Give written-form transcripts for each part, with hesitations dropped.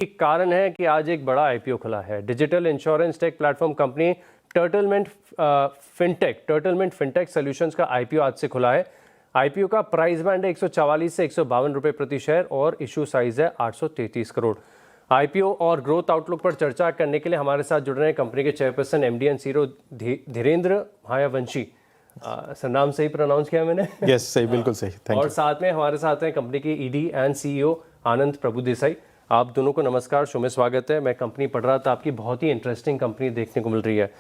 एक कारण है कि आज एक बड़ा आईपीओ खुला है। Digital insurance tech platform company Turtlemint fintech solutions का आईपीओ आज से खुला है। आईपीओ का प्राइस बैंड है 144 से 152 रुपये प्रति शेयर और इशू साइज है 833 करोड़। आईपीओ और ग्रोथ आउटलुक पर चर्चा करने के लिए हमारे साथ जुड़ रहे हैं कंपनी के chairperson MD and CEO Dhirendra Mayavanshi. Sir नाम सही प्रोनाउंस किया मैंने? यस सही, बिल्कुल सही, थैंक यू। और साथ में हमारे साथ हैं कंपनी के ईडी एंड सीईओ आनंद प्रभुदेसाई। आप दोनों को नमस्कार, शो में स्वागत है। मैं कंपनी पढ़ रहा था, आपकी बहुत ही इंटरेस्टिंग कंपनी देखने को मिल रही है।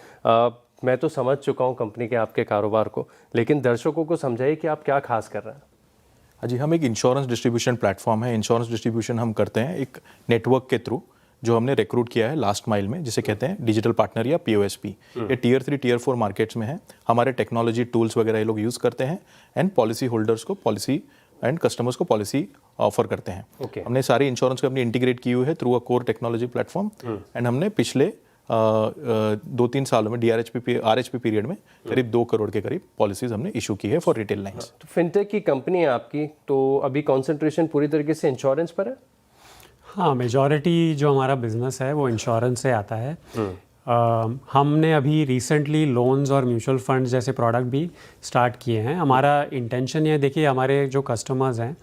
मैं तो समझ चुका हूँ कंपनी के आपके कारोबार को, लेकिन दर्शकों को समझाइए कि आप क्या खास कर रहे हैं। जी, हम एक इंश्योरेंस डिस्ट्रीब्यूशन प्लेटफॉर्म है। इंश्योरेंस डिस्ट्रीब्यूशन हम करते हैं एक नेटवर्क के थ्रू जो हमने रिक्रूट किया है लास्ट माइल में, जिसे कहते हैं डिजिटल पार्टनर या पीओएसपी। ये टीयर 3 टीयर 4 मार्केट्स में है। हमारे टेक्नोलॉजी टूल्स वगैरह ये लोग यूज़ करते हैं एंड पॉलिसी होल्डर्स को पॉलिसी एंड कस्टमर्स को पॉलिसी ऑफर करते हैं। हमने सारी इंश्योरेंस कंपनी इंटीग्रेट की हुई है through a core technology platform and हमने पिछले 2-3 सालों में आरएचपी पीरियड में करीब 2 करोड़ के करीब पॉलिसीज हमने इशू की है फॉर रिटेल लाइन्स। तो फिनटेक की कंपनी है आपकी, तो अभी कॉन्सेंट्रेशन पूरी तरीके से इंश्योरेंस पर है? हाँ, मेजॉरिटी जो हमारा बिजनेस है वो इंश्योरेंस से आता है। हमने अभी रिसेंटली लोन्स और म्यूचुअल फंड्स जैसे प्रोडक्ट भी स्टार्ट किए हैं। हमारा इंटेंशन ये, देखिए हमारे जो कस्टमर्स हैं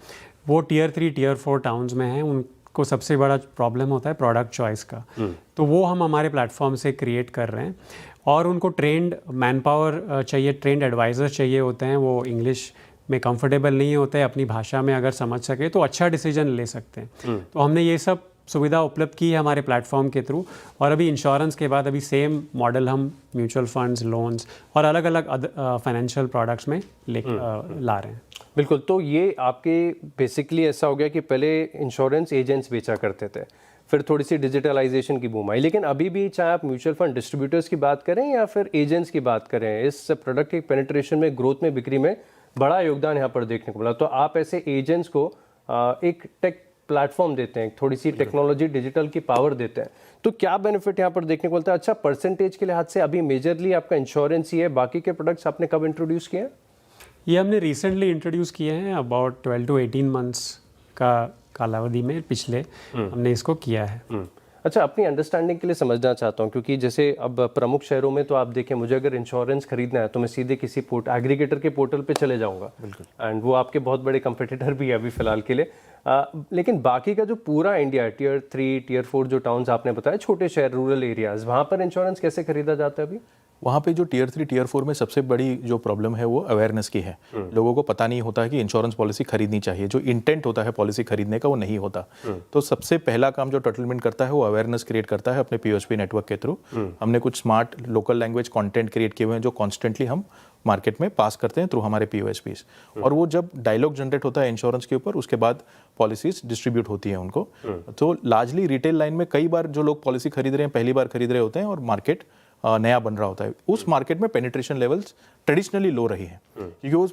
वो टीयर 3 टीयर 4 टाउन्स में हैं, उनको सबसे बड़ा प्रॉब्लम होता है प्रोडक्ट चॉइस का। तो वो हम हमारे प्लेटफॉर्म से क्रिएट कर रहे हैं और उनको ट्रेंड मैन पावर चाहिए, ट्रेंड एडवाइज़र चाहिए होते हैं। वो इंग्लिश में कंफर्टेबल नहीं होते, अपनी भाषा में अगर समझ सके तो अच्छा डिसीजन ले सकते हैं। तो हमने ये सब सुविधा उपलब्ध की है हमारे प्लेटफॉर्म के थ्रू। और अभी इंश्योरेंस के बाद अभी सेम मॉडल हम म्यूचुअल फंड्स, लोन्स और अलग अलग फाइनेंशियल प्रोडक्ट्स में ला रहे हैं। बिल्कुल। तो ये आपके बेसिकली ऐसा हो गया कि पहले इंश्योरेंस एजेंट्स बेचा करते थे, फिर थोड़ी सी डिजिटलाइजेशन की बूम आई, लेकिन अभी भी चाहे आप म्यूचुअल फंड डिस्ट्रीब्यूटर्स की बात करें या फिर एजेंट्स की बात करें, इस प्रोडक्ट के पेनिट्रेशन में, ग्रोथ में, बिक्री में बड़ा योगदान यहाँ पर देखने को मिला। तो आप ऐसे एजेंट्स को एक टेक प्लेटफॉर्म देते हैं, थोड़ी सी टेक्नोलॉजी डिजिटल की पावर देते हैं, तो क्या बेनिफिट यहाँ पर देखने को मिलता है? अच्छा, परसेंटेज के लिहाज से अभी मेजरली आपका इंश्योरेंस ही है, बाकी के प्रोडक्ट्स आपने कब इंट्रोड्यूस किए हैं? ये हमने रिसेंटली इंट्रोड्यूस किए हैं, अबाउट 12 to 18 मंथ्स का कालावधि में पिछले हमने इसको किया है। अच्छा, अपनी अंडरस्टैंडिंग के लिए समझना चाहता हूँ, क्योंकि जैसे अब प्रमुख शहरों में तो आप देखें, मुझे अगर इंश्योरेंस खरीदना है तो मैं सीधे किसी एग्रीगेटर के पोर्टल पे चले जाऊँगा, एंड वो आपके बहुत बड़े कंपटीटर भी है अभी फिलहाल के लिए। लेकिन बाकी का जो पूरा इंडिया है, टीयर 3 टीयर 4 जो टाउन्स आपने बताया, छोटे शहर, रूरल एरियाज, वहाँ पर इंश्योरेंस कैसे खरीदा जाता है अभी? वहाँ पे जो टीयर 3 टीयर 4 में सबसे बड़ी जो प्रॉब्लम है वो अवेयरनेस की है। लोगों को पता नहीं होता है कि इंश्योरेंस पॉलिसी खरीदनी चाहिए, जो इंटेंट होता है पॉलिसी खरीदने का वो नहीं होता। तो सबसे पहला काम जो टर्टलमेंट करता है वो अवेयरनेस क्रिएट करता है अपने पीओएसपी नेटवर्क के थ्रू। हमने कुछ smart local language content create किए हुए हैं जो कॉन्स्टेंटली हम मार्केट में पास करते हैं थ्रू हमारे पीओएसपीज। और वो जब डायलॉग जनरेट होता है इंश्योरेंस के ऊपर, उसके बाद पॉलिसीज डिस्ट्रीब्यूट होती हैं उनको। तो लार्जली रिटेल लाइन में कई बार जो लोग पॉलिसी खरीद रहे हैं पहली बार खरीद रहे होते हैं और मार्केट नया बन रहा होता है। उस मार्केट में पेनिट्रेशन लेवल्स ट्रेडिशनली लो रही है, क्योंकि उस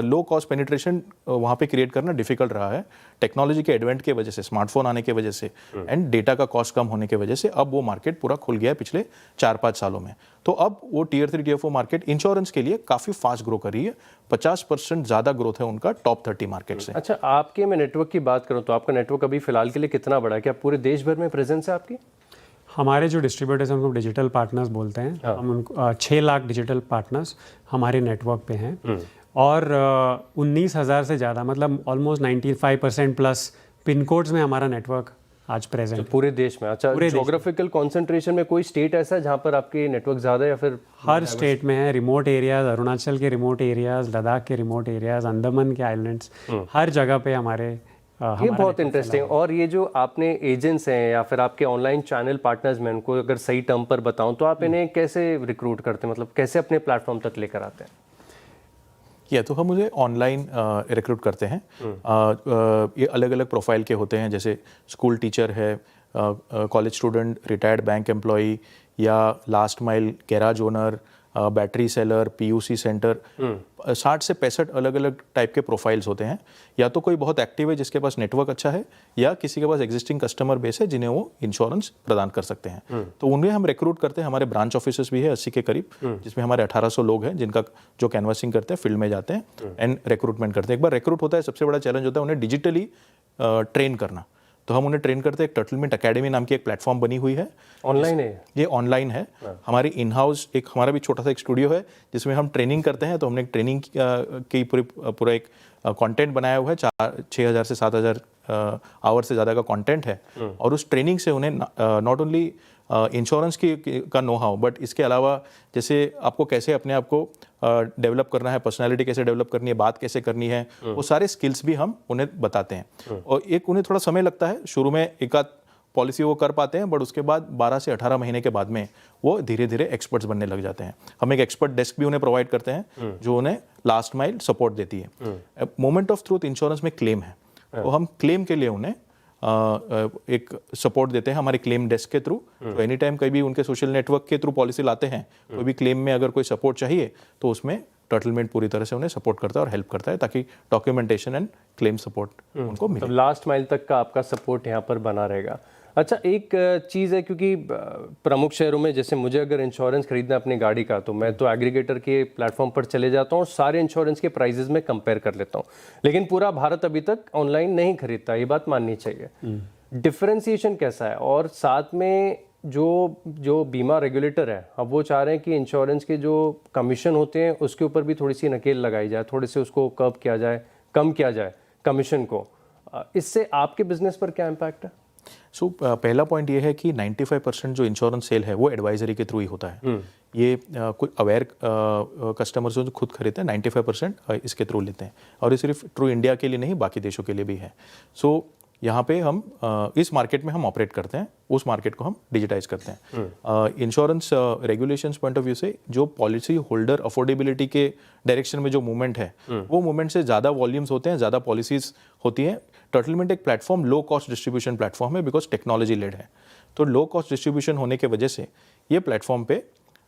लो कॉस्ट पेनिट्रेशन वहाँ पे क्रिएट करना डिफिकल्ट रहा है। टेक्नोलॉजी के एडवेंट के वजह से, स्मार्टफोन आने के वजह से एंड डेटा का कॉस्ट कम होने के वजह से अब वो मार्केट पूरा खुल गया है पिछले 4-5 सालों में। तो अब वो टीयर 3 टीयर 4 मार्केट इंश्योरेंस के लिए काफ़ी फास्ट ग्रो कर रही है। 50% ज़्यादा ग्रोथ है उनका टॉप 30 मार्केट से। अच्छा, आपके मैं नेटवर्क की बात करूँ तो आपका नेटवर्क अभी फिलहाल के लिए कितना बड़ा है? क्या पूरे देश भर में प्रेजेंस है आपकी? हमारे जो डिस्ट्रीब्यूटर्स हैं उनको डिजिटल पार्टनर्स बोलते हैं। हम उनको 6 लाख डिजिटल पार्टनर्स हमारे नेटवर्क पे हैं और 19,000 से ज़्यादा, मतलब ऑलमोस्ट 95% प्लस पिन कोड्स में हमारा नेटवर्क आज प्रेजेंट पूरे देश में। अच्छा, ज्योग्राफिकल कंसंट्रेशन में कोई स्टेट ऐसा है जहाँ पर आपके नेटवर्क ज़्यादा है या फिर? हर स्टेट में है। रिमोट एरियाज, अरुणाचल के रिमोट एरियाज, लद्दाख के रिमोट एरियाज, अंडमान के आइलैंड्स, हर जगह पे हमारे ये बहुत इंटरेस्टिंग। और ये जो आपने एजेंट्स हैं या फिर आपके ऑनलाइन चैनल पार्टनर्स में, उनको अगर सही टर्म पर बताऊं तो आप इन्हें कैसे रिक्रूट करते हैं, मतलब कैसे अपने प्लेटफॉर्म तक लेकर आते हैं? या तो हम मुझे ऑनलाइन रिक्रूट करते हैं। ये अलग अलग प्रोफाइल के होते हैं, जैसे स्कूल टीचर है, college student, retired bank employee या last mile garage owner, battery seller, PUC centre. 60 से 65 अलग अलग टाइप के प्रोफाइल्स होते हैं। या तो कोई बहुत एक्टिव है जिसके पास नेटवर्क अच्छा है, या किसी के पास एग्जिस्टिंग कस्टमर बेस है जिन्हें वो इंश्योरेंस प्रदान कर सकते हैं। तो उन्हें हम रिक्रूट करते हैं। हमारे ब्रांच ऑफिसेस भी है 80 के करीब, जिसमें हमारे 1800 लोग हैं जिनका जो कैनवासिंग करते हैं, फील्ड में जाते हैं एंड रिक्रूटमेंट करते हैं। एक बार रिक्रूट होता है, सबसे बड़ा चैलेंज होता है उन्हें डिजिटली ट्रेन करना। तो हम उन्हें ट्रेन करते हैं। एक टर्टलमेंट एकेडमी नाम की एक प्लेटफॉर्म बनी हुई है, ऑनलाइन है ये ऑनलाइन है। हमारी इन हाउस एक हमारा भी छोटा सा एक स्टूडियो है जिसमें हम ट्रेनिंग करते हैं। तो हमने एक ट्रेनिंग की पूरा एक कंटेंट बनाया हुआ है, 6,000 से 7,000 आवर से ज़्यादा का कंटेंट है। और उस ट्रेनिंग से उन्हें नॉट ओनली इंश्योरेंस का नो हाउ, बट इसके अलावा जैसे आपको कैसे अपने आप को डेवलप करना है, पर्सनालिटी कैसे डेवलप करनी है, बात कैसे करनी है, वो सारे स्किल्स भी हम उन्हें बताते हैं। और एक उन्हें थोड़ा समय लगता है, शुरू में एक आध पॉलिसी वो कर पाते हैं, बट उसके बाद 12 से 18 महीने के बाद में वो धीरे धीरे एक्सपर्ट्स बनने लग जाते हैं। हम एक एक्सपर्ट डेस्क भी उन्हें प्रोवाइड करते हैं जो उन्हें लास्ट माइल सपोर्ट देती है। मोमेंट ऑफ ट्रूथ इंश्योरेंस में क्लेम है, तो हम क्लेम के लिए उन्हें एक सपोर्ट देते हैं हमारे क्लेम डेस्क के थ्रू। तो एनी टाइम कभी भी उनके सोशल नेटवर्क के थ्रू पॉलिसी लाते हैं, कोई भी क्लेम में अगर कोई सपोर्ट चाहिए तो उसमें टर्टलमेंट पूरी तरह से उन्हें सपोर्ट करता है और हेल्प करता है, ताकि डॉक्यूमेंटेशन एंड क्लेम सपोर्ट उनको मिले। तो लास्ट माइल तक का आपका सपोर्ट यहाँ पर बना रहेगा। अच्छा, एक चीज़ है, क्योंकि प्रमुख शहरों में जैसे मुझे अगर इंश्योरेंस खरीदना है अपनी गाड़ी का, तो मैं तो एग्रीगेटर के प्लेटफॉर्म पर चले जाता हूँ और सारे इंश्योरेंस के प्राइजेस में कंपेयर कर लेता हूँ। लेकिन पूरा भारत अभी तक ऑनलाइन नहीं खरीदता, ये बात माननी चाहिए। डिफरेंशिएशन कैसा है? और साथ में जो बीमा रेगुलेटर है, अब वो चाह रहे हैं कि इंश्योरेंस के जो कमीशन होते हैं उसके ऊपर भी थोड़ी सी नकेल लगाई जाए, थोड़े से उसको कर्ब किया जाए, कम किया जाए कमीशन को। इससे आपके बिजनेस पर क्या इम्पैक्ट है? पहला पॉइंट ये है कि 95% जो इंश्योरेंस सेल है वो एडवाइजरी के थ्रू ही होता है। ये कुछ अवेयर कस्टमर्स जो खुद खरीदते हैं 95% इसके थ्रू लेते हैं, और ये सिर्फ ट्रू इंडिया के लिए नहीं, बाकी देशों के लिए भी है। यहाँ पे हम इस मार्केट में हम ऑपरेट करते हैं, उस मार्केट को हम डिजिटाइज करते हैं। Insurance regulations point of view से जो पॉलिसी होल्डर अफोर्डेबिलिटी के डायरेक्शन में जो मूवमेंट है, वो मूवमेंट से ज़्यादा वॉल्यूम्स होते हैं, ज़्यादा पॉलिसीज होती हैं। टर्टलमेंट एक platform low cost distribution platform है, बिकॉज टेक्नोलॉजी लेड है। तो लो कॉस्ट डिस्ट्रीब्यूशन होने के वजह से ये प्लेटफॉर्म पे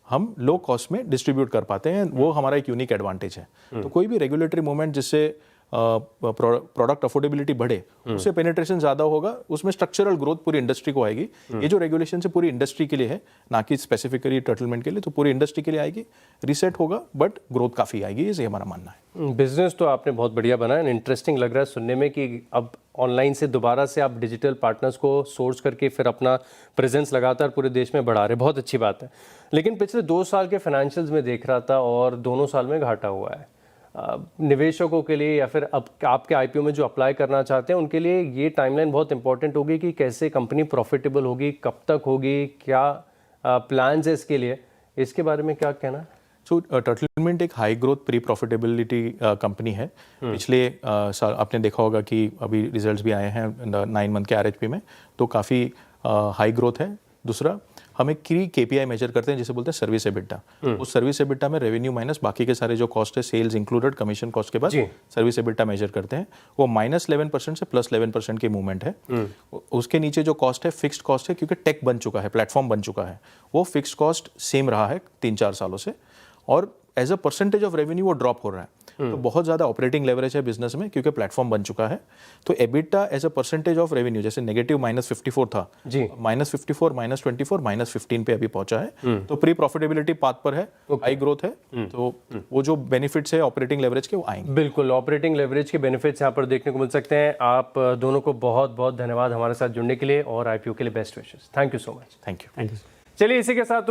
हम लो कॉस्ट में डिस्ट्रीब्यूट कर पाते हैं, वो हमारा एक यूनिक एडवांटेज है। तो कोई भी रेगुलेटरी मूवमेंट जिससे प्रोडक्ट अफोर्डेबिलिटी बढ़े, उससे पेनिट्रेशन ज़्यादा होगा, उसमें स्ट्रक्चरल ग्रोथ पूरी इंडस्ट्री को आएगी। ये जो रेगुलेशन से पूरी इंडस्ट्री के लिए है, ना कि स्पेसिफिकली टर्टलमेंट के लिए, तो पूरी इंडस्ट्री के लिए आएगी, रीसेट होगा, बट ग्रोथ काफ़ी आएगी, ये हमारा मानना है। बिजनेस तो आपने बहुत बढ़िया बनाया, इंटरेस्टिंग लग रहा है सुनने में कि अब ऑनलाइन से दोबारा से आप डिजिटल पार्टनर्स को सोर्स करके फिर अपना प्रेजेंस लगातार पूरे देश में बढ़ा रहे, बहुत अच्छी बात है। लेकिन पिछले 2 साल के फाइनेंशियल्स में देख रहा था और दोनों साल में घाटा हुआ है। निवेशकों के लिए या फिर अब आपके आईपीओ में जो अप्लाई करना चाहते हैं उनके लिए ये टाइमलाइन बहुत इंपॉर्टेंट होगी कि कैसे कंपनी प्रॉफिटेबल होगी, कब तक होगी, क्या प्लान्स है इसके लिए, इसके बारे में क्या कहना है? टर्टलमेंट एक high growth pre profitability company है। पिछले साल आपने देखा होगा कि अभी रिजल्ट्स भी आए हैं 9 मंथ के आरएचपी में, तो काफ़ी हाई ग्रोथ है। दूसरा, हम एक की केपीआई मेजर करते हैं जिसे बोलते हैं सर्विस एबिटा। उस सर्विस एबिटा में रेवेन्यू माइनस बाकी के सारे जो कॉस्ट है, सेल्स इंक्लूडेड, कमीशन कॉस्ट के बाद सर्विस एबिटा मेजर करते हैं। वो -11% से +11% की मूवमेंट है। उसके नीचे जो कॉस्ट है फिक्स्ड कॉस्ट है, क्योंकि टेक बन चुका है, प्लेटफॉर्म बन चुका है, वो फिक्स्ड कॉस्ट सेम रहा है 3-4 सालों से, और as a percentage of revenue वो ड्रॉप हो रहा है। तो बहुत ज़्यादा ऑपरेटिंग लेवरेज है बिजनेस में, क्योंकि प्लेटफॉर्म बन चुका है। तो EBITDA as a percentage of revenue, जैसे नेगेटिव -54 था, -54, -24, -15 पे अभी पहुंचा है। तो प्री प्रॉफिटेबिलिटी पाथ पर है, हाई ग्रोथ है। तो वो जो बेनिफिट्स है ऑपरेटिंग लेवरेज के, वो आएंगे। बिल्कुल, ऑपरेटिंग लेवरेज के बेनिफिट्स यहाँ पर देखने को मिल सकते हैं। आप दोनों को बहुत बहुत धन्यवाद हमारे साथ जुड़ने के लिए, और आईपीओ के लिए best wishes. Thank you so much. Thank you. चलिए इसी के साथ